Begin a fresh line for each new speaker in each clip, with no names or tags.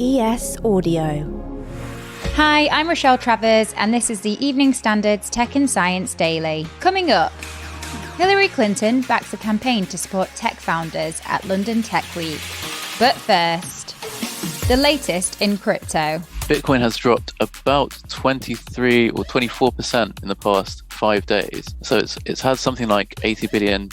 ES Audio.
Hi, I'm Rochelle Travers, and this is the Evening Standard's Tech and Science Daily. Coming up, Hillary Clinton backs a campaign to support tech founders at London Tech Week. But first, the latest in crypto.
Bitcoin has dropped about 23 or 24% in the past 5 days. So it's had something like $80 billion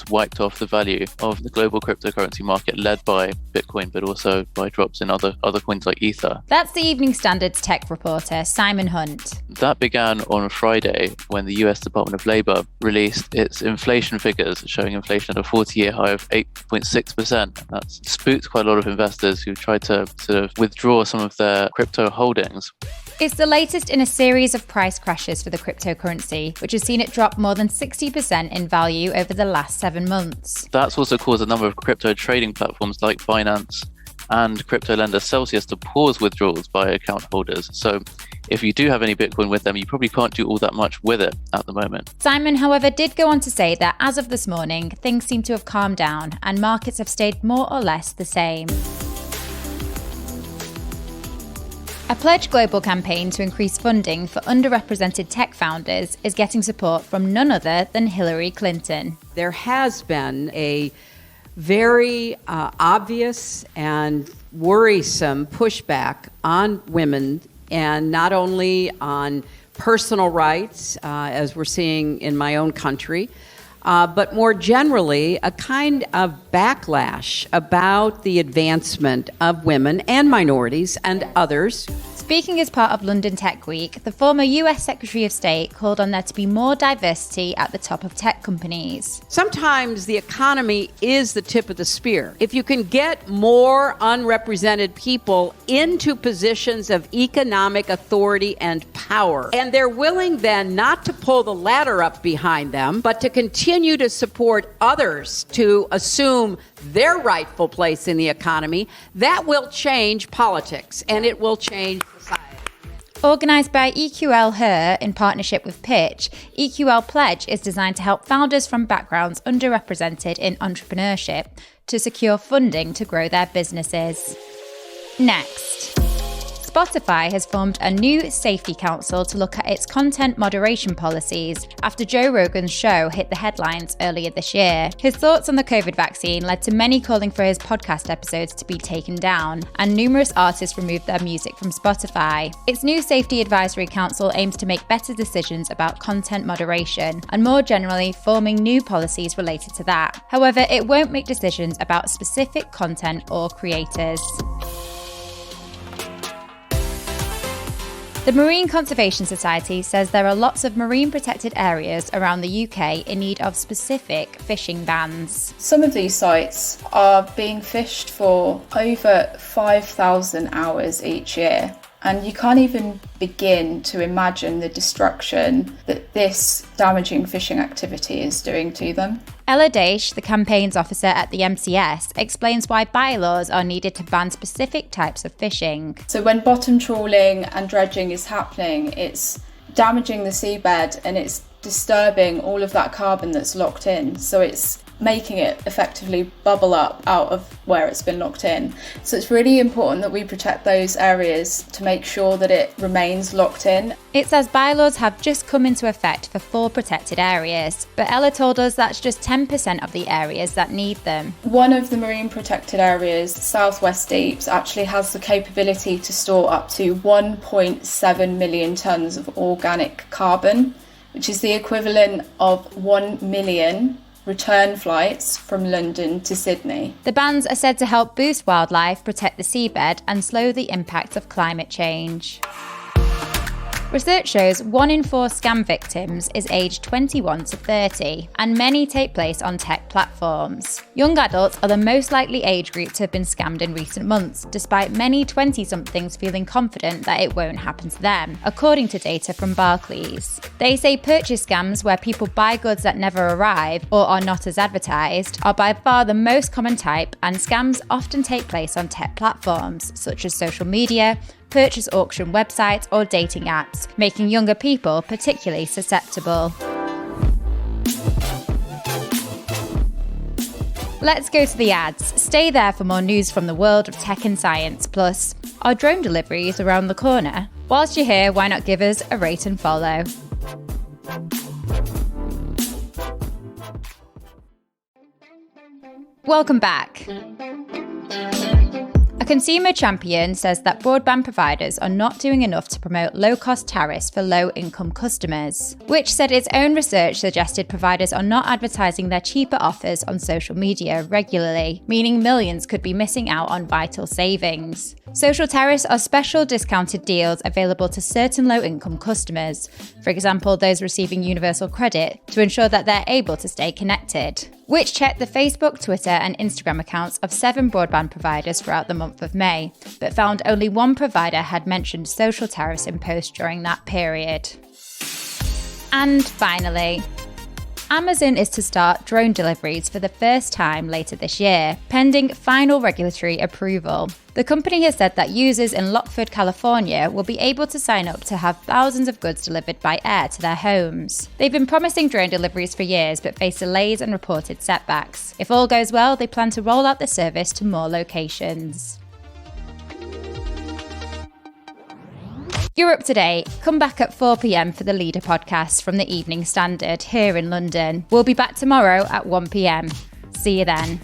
wiped off the value of the global cryptocurrency market, led by Bitcoin, but also by drops in other coins like Ether.
That's the Evening Standard's tech reporter, Simon Hunt.
That began on Friday when the US Department of Labor released its inflation figures, showing inflation at a 40-year high of 8.6%. That's spooked quite a lot of investors who tried to sort of withdraw some of their crypto holdings.
It's the latest in a series of price crashes for the cryptocurrency, which has seen it drop more than 60% in value over the last 7 months.
That's also caused a number of crypto trading platforms like Binance and crypto lender Celsius to pause withdrawals by account holders. So if you do have any Bitcoin with them, you probably can't do all that much with it at the moment.
Simon, however, did go on to say that as of this morning, things seem to have calmed down and markets have stayed more or less the same. A Pledge Global campaign to increase funding for underrepresented tech founders is getting support from none other than Hillary Clinton.
There has been a very obvious and worrisome pushback on women, and not only on personal rights, as we're seeing in my own country, but more generally, a kind of backlash about the advancement of women and minorities and others.
Speaking as part of London Tech Week, the former US Secretary of State called on there to be more diversity at the top of tech companies.
Sometimes the economy is the tip of the spear. If you can get more unrepresented people into positions of economic authority and power, and they're willing then not to pull the ladder up behind them, but to continue to support others to assume their rightful place in the economy, that will change politics and it will change society.
Organised by EQL Her in partnership with Pitch, EQL Pledge is designed to help founders from backgrounds underrepresented in entrepreneurship to secure funding to grow their businesses. Next, Spotify has formed a new safety council to look at its content moderation policies after Joe Rogan's show hit the headlines earlier this year. His thoughts on the COVID vaccine led to many calling for his podcast episodes to be taken down, and numerous artists removed their music from Spotify. Its new safety advisory council aims to make better decisions about content moderation and more generally forming new policies related to that. However, it won't make decisions about specific content or creators. The Marine Conservation Society says there are lots of marine protected areas around the UK in need of specific fishing bans.
Some of these sites are being fished for over 5,000 hours each year. And you can't even begin to imagine the destruction that this damaging fishing activity is doing to them.
Ella Daish, the campaigns officer at the MCS, explains why bylaws are needed to ban specific types of fishing.
So when bottom trawling and dredging is happening, it's damaging the seabed and it's disturbing all of that carbon that's locked in. So it's making it effectively bubble up out of where it's been locked in. So it's really important that we protect those areas to make sure that it remains locked in.
It says bylaws have just come into effect for 4 protected areas, but Ella told us that's just 10% of the areas that need them.
One of the marine protected areas, Southwest Deeps, actually has the capability to store up to 1.7 million tonnes of organic carbon, which is the equivalent of 1 million return flights from London to Sydney.
The bans are said to help boost wildlife, protect the seabed, and slow the impact of climate change. Research shows 1 in 4 scam victims is aged 21 to 30, and many take place on tech platforms. Young adults are the most likely age group to have been scammed in recent months, despite many 20-somethings feeling confident that it won't happen to them, according to data from Barclays. They say purchase scams where people buy goods that never arrive or are not as advertised are by far the most common type, and scams often take place on tech platforms, such as social media, purchase auction websites or dating apps, making younger people particularly susceptible. Let's go to the ads. Stay there for more news from the world of tech and science. Plus, are drone deliveries around the corner? Whilst you're here, why not give us a rate and follow? Welcome back. A consumer champion says that broadband providers are not doing enough to promote low-cost tariffs for low-income customers, which said its own research suggested providers are not advertising their cheaper offers on social media regularly, meaning millions could be missing out on vital savings. Social tariffs are special discounted deals available to certain low-income customers, for example those receiving universal credit, to ensure that they're able to stay connected, which checked the Facebook, Twitter and Instagram accounts of 7 broadband providers throughout the month of May, but found only one provider had mentioned social tariffs imposed during that period. And finally, Amazon is to start drone deliveries for the first time later this year, pending final regulatory approval. The company has said that users in Lockford, California will be able to sign up to have thousands of goods delivered by air to their homes. They've been promising drone deliveries for years but faced delays and reported setbacks. If all goes well, they plan to roll out the service to more locations. You're up to date. Come back at 4 p.m. for the Leader podcast from the Evening Standard here in London. We'll be back tomorrow at 1 p.m. See you then.